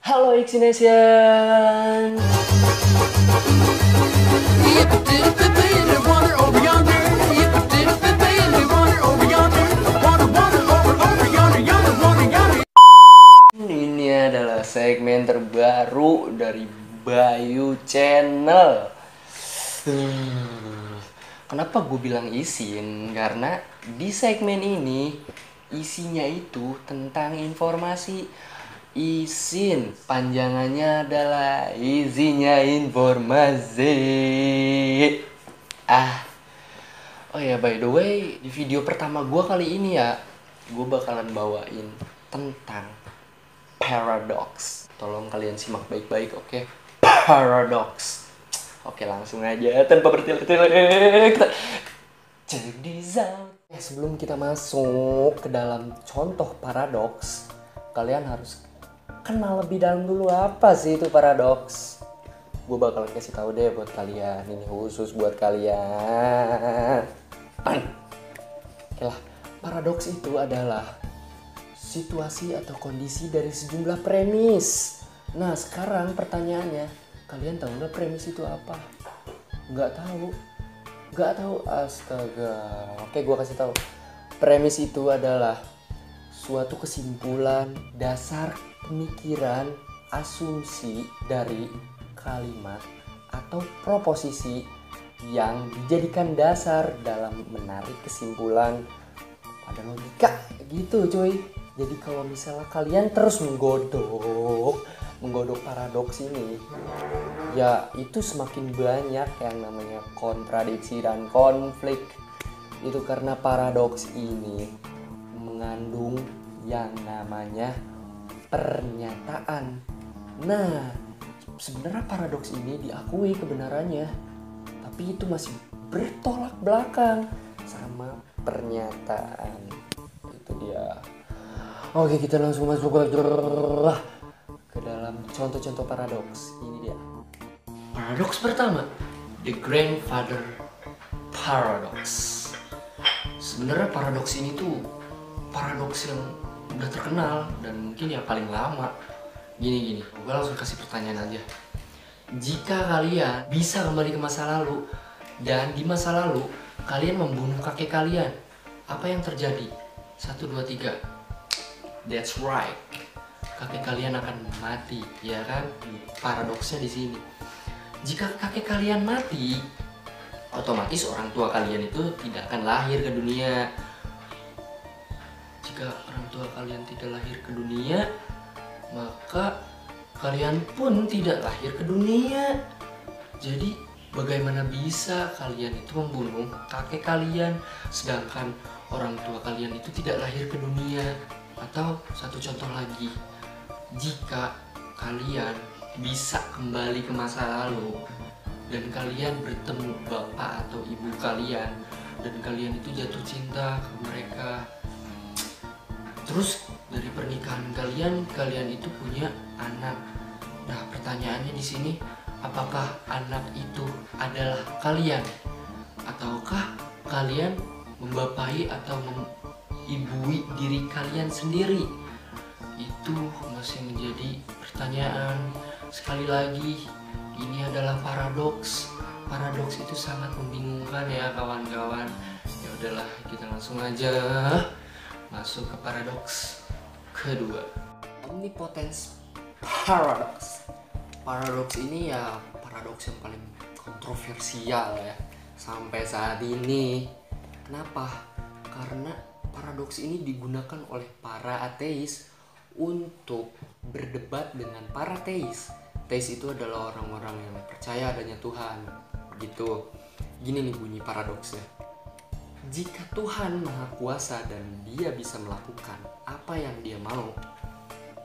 Halo Xinesian. Ini adalah segmen terbaru dari Bayu Channel. Kenapa gue bilang isin? Karena di segmen ini isinya itu tentang informasi. Isin panjangannya adalah isinya informasi. Oh ya, by the way, di video pertama gue kali ini ya, gue bakalan bawain tentang paradox. Tolong kalian simak baik-baik, oke? Paradox. Oke, langsung aja tanpa bertele-tele. Check this out. Sebelum kita masuk ke dalam contoh paradox, kalian harus kenal lebih dalam dulu apa sih itu paradoks. Gue bakalan kasih tahu deh buat kalian, ini khusus buat kalian. Oke lah, paradoks itu adalah situasi atau kondisi dari sejumlah premis. Nah sekarang pertanyaannya, kalian tahu nggak premis itu apa? Nggak tahu? Nggak tahu? Astaga. Oke, gue kasih tahu. Premis itu adalah suatu kesimpulan dasar pemikiran, asumsi dari kalimat atau proposisi yang dijadikan dasar dalam menarik kesimpulan pada logika gitu cuy. Jadi kalau misalnya kalian terus menggodok paradoks ini, ya itu semakin banyak yang namanya kontradiksi dan konflik. Itu karena paradoks ini mengandung yang namanya pernyataan. Nah, sebenarnya paradoks ini diakui kebenarannya, tapi itu masih bertolak belakang sama pernyataan. Itu dia. Oke, kita langsung masuk ke dalam contoh-contoh paradoks. Ini dia. Paradoks pertama, the grandfather paradox. Sebenarnya paradoks ini tuh paradoks yang udah terkenal dan mungkin yang paling lama. Gini, gue langsung kasih pertanyaan aja. Jika kalian bisa kembali ke masa lalu dan di masa lalu kalian membunuh kakek kalian, apa yang terjadi? 1, 2, 3. That's right. Kakek kalian akan mati, ya kan? Paradoksnya di sini. Jika kakek kalian mati, otomatis orang tua kalian itu tidak akan lahir ke dunia. Jika orang tua kalian tidak lahir ke dunia, maka kalian pun tidak lahir ke dunia. Jadi bagaimana bisa kalian itu membunuh kakek kalian sedangkan orang tua kalian itu tidak lahir ke dunia? Atau satu contoh lagi, jika kalian bisa kembali ke masa lalu dan kalian bertemu bapak atau ibu kalian dan kalian itu jatuh cinta ke mereka, terus dari pernikahan kalian itu punya anak. Nah, pertanyaannya di sini, apakah anak itu adalah kalian? Ataukah kalian membapai atau mengibui diri kalian sendiri? Itu masih menjadi pertanyaan. Sekali lagi, ini adalah paradoks. Paradoks itu sangat membingungkan ya kawan-kawan. Ya udahlah, kita langsung aja masuk ke paradoks kedua, omnipotence paradox. Paradoks ini ya paradoks yang paling kontroversial ya sampai saat ini. Kenapa? Karena paradoks ini digunakan oleh para ateis untuk berdebat dengan para teis. Teis itu adalah orang-orang yang percaya adanya Tuhan. Gitu. Gini nih bunyi paradoksnya. Jika Tuhan Maha Kuasa dan Dia bisa melakukan apa yang Dia mau,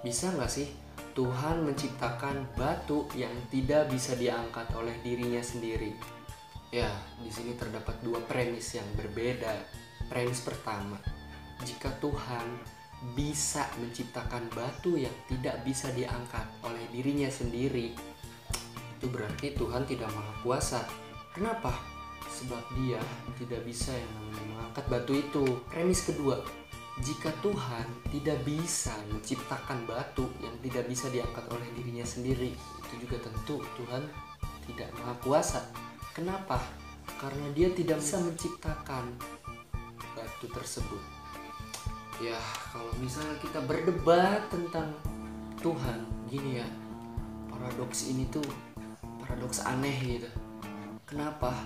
bisa nggak sih Tuhan menciptakan batu yang tidak bisa diangkat oleh dirinya sendiri? Ya, di sini terdapat dua premis yang berbeda. Premis pertama, jika Tuhan bisa menciptakan batu yang tidak bisa diangkat oleh dirinya sendiri, itu berarti Tuhan tidak Maha Kuasa. Kenapa? Sebab Dia tidak bisa yang namanya mengangkat batu itu. Premis kedua, Jika Tuhan tidak bisa menciptakan batu yang tidak bisa diangkat oleh dirinya sendiri, itu juga tentu Tuhan tidak maha kuasa. Kenapa? Karena dia tidak bisa menciptakan batu tersebut. Ya, kalau misalnya kita berdebat tentang Tuhan, gini ya, paradoks ini tuh paradoks aneh gitu. Kenapa?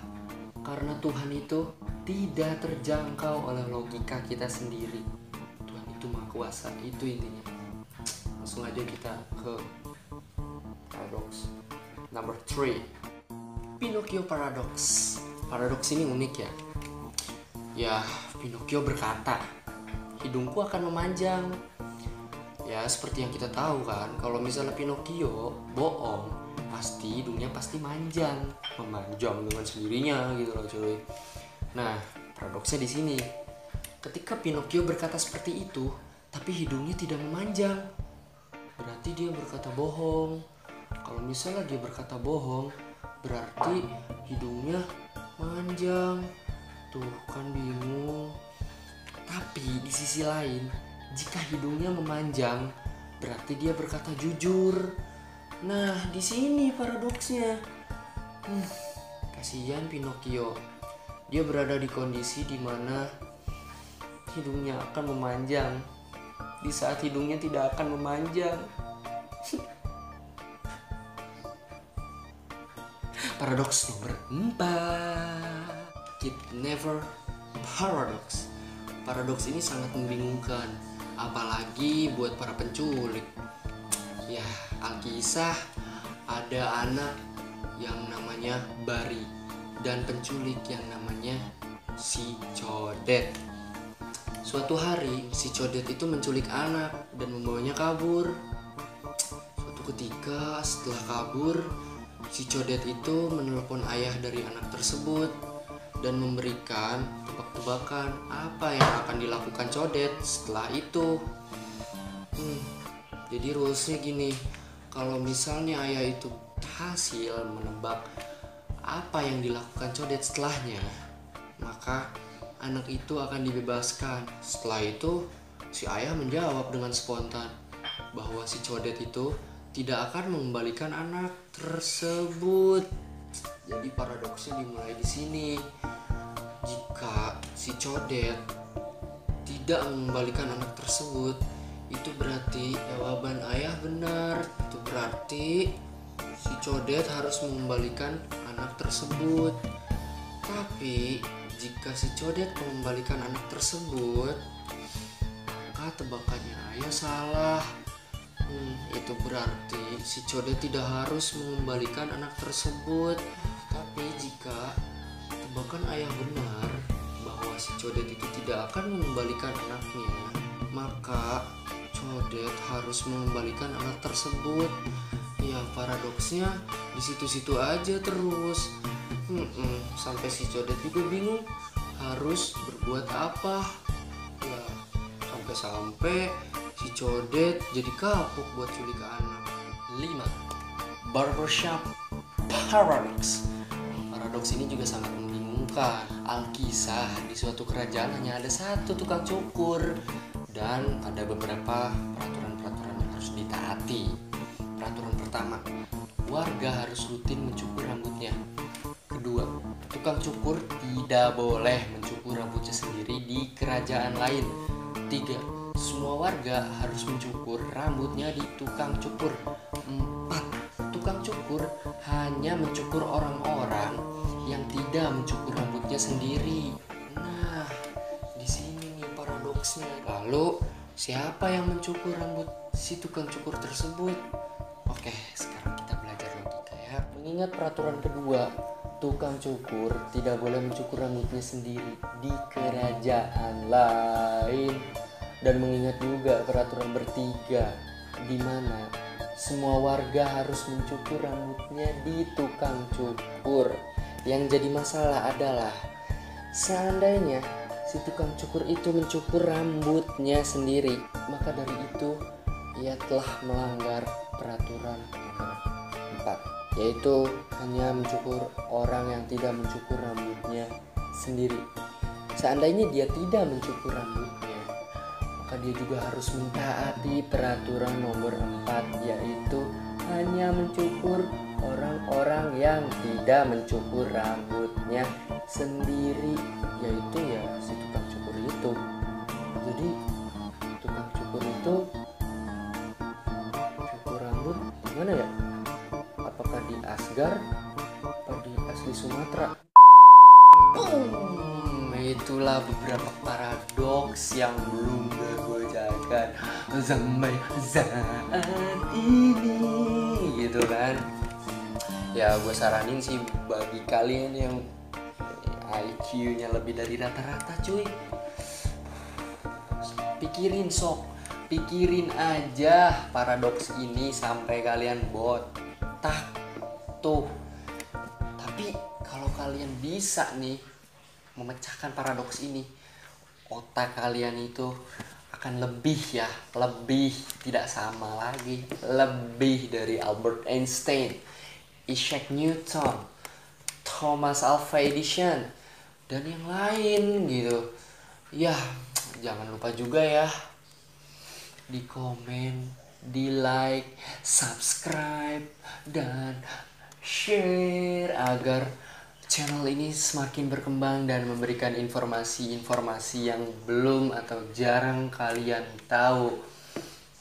Karena Tuhan itu tidak terjangkau oleh logika kita sendiri. Tuhan itu maha kuasa, itu intinya. Langsung aja kita ke paradoks number 3, Pinocchio paradox. Paradoks ini unik ya. Ya, Pinocchio berkata, hidungku akan memanjang. Ya, seperti yang kita tahu kan, kalau misalnya Pinocchio bohong, pasti hidungnya pasti memanjang dengan sendirinya gitu loh cuy. Nah, paradoksnya di sini. Ketika Pinocchio berkata seperti itu, tapi hidungnya tidak memanjang, berarti dia berkata bohong. Kalau misalnya dia berkata bohong, berarti hidungnya manjang. Tuh kan bingung. Tapi di sisi lain, jika hidungnya memanjang, berarti dia berkata jujur. Nah, di sini paradoksnya. Kasihan Pinocchio. Dia berada di kondisi di mana hidungnya akan memanjang di saat hidungnya tidak akan memanjang. Paradoks nomor 4, Kidnapper paradox. Paradoks ini sangat membingungkan, apalagi buat para penculik. Ya, Alkisah ada anak yang namanya Bari dan penculik yang namanya si Codet. Suatu hari si Codet itu menculik anak dan membawanya kabur. Suatu ketika setelah kabur, si Codet itu menelpon ayah dari anak tersebut dan memberikan tebak-tebakan apa yang akan dilakukan Codet setelah itu. Jadi rulesnya gini, kalau misalnya ayah itu berhasil menebak apa yang dilakukan Codet setelahnya, maka anak itu akan dibebaskan. Setelah itu si ayah menjawab dengan spontan bahwa si Codet itu tidak akan mengembalikan anak tersebut. Jadi paradoksnya dimulai di sini. Jika si Codet tidak mengembalikan anak tersebut, itu berarti jawaban ayah benar. Itu berarti si Codet harus mengembalikan anak tersebut. Tapi jika si Codet mengembalikan anak tersebut, maka tebakannya ayah salah. Itu berarti si Codet tidak harus mengembalikan anak tersebut. Tapi jika tebakan ayah benar bahwa si Codet itu tidak akan mengembalikan anaknya, maka Codet harus mengembalikan anak tersebut. Ya, paradoksnya di situ-situ aja terus. Sampai si Codet juga bingung harus berbuat apa. Ya, sampai si Codet jadi kapok buat culik anak. 5. Barbershop paradox. Paradoks ini juga sangat membingungkan. Alkisah di suatu kerajaan hanya ada satu tukang cukur dan ada beberapa peraturan-peraturan yang harus ditaati. Peraturan pertama, warga harus rutin mencukur rambutnya. Kedua, tukang cukur tidak boleh mencukur rambutnya sendiri di kerajaan lain. 3, semua warga harus mencukur rambutnya di tukang cukur. 4, tukang cukur hanya mencukur orang-orang yang tidak mencukur rambutnya sendiri. Nah, di sini nih paradoksnya. Lalu, siapa yang mencukur rambut si tukang cukur tersebut? Oke, sekarang kita belajar logika ya. Mengingat peraturan kedua, tukang cukur tidak boleh mencukur rambutnya sendiri di kerajaan lain. Dan mengingat juga peraturan bertiga, di mana semua warga harus mencukur rambutnya di tukang cukur. Yang jadi masalah adalah seandainya si tukang cukur itu mencukur rambutnya sendiri, maka dari itu ia telah melanggar peraturan nomor 4, yaitu hanya mencukur orang yang tidak mencukur rambutnya sendiri. Seandainya dia tidak mencukur rambutnya, maka dia juga harus mentaati peraturan nomor 4, yaitu hanya mencukur orang-orang yang tidak mencukur rambutnya sendiri, yaitu ya si tukang cukur itu. Jadi tukang cukur itu cukur rambut di mana ya? Apakah di Asgar atau di asli Sumatera? Itulah beberapa paradoks yang belum tergoyahkan sampai saat ini, gitu kan. Ya gue saranin sih bagi kalian yang IQ-nya lebih dari rata-rata, cuy, pikirin aja paradoks ini sampai kalian botak tuh. Tapi kalau kalian bisa nih memecahkan paradoks ini, otak kalian itu akan lebih tidak sama lagi, lebih dari Albert Einstein, Isaac Newton, Thomas Alva Edison, dan yang lain gitu. Ya, jangan lupa juga ya di komen, di like, subscribe, dan share agar channel ini semakin berkembang dan memberikan informasi-informasi yang belum atau jarang kalian tahu.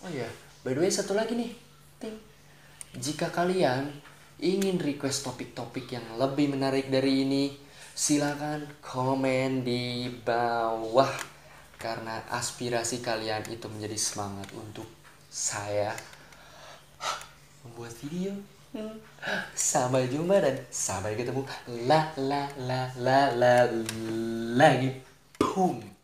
Oh ya, by the way satu lagi nih, jika kalian ingin request topik-topik yang lebih menarik dari ini, silakan komen di bawah, karena aspirasi kalian itu menjadi semangat untuk saya membuat video. Sampai jumpa dan sampai ketemu lagi. Boom.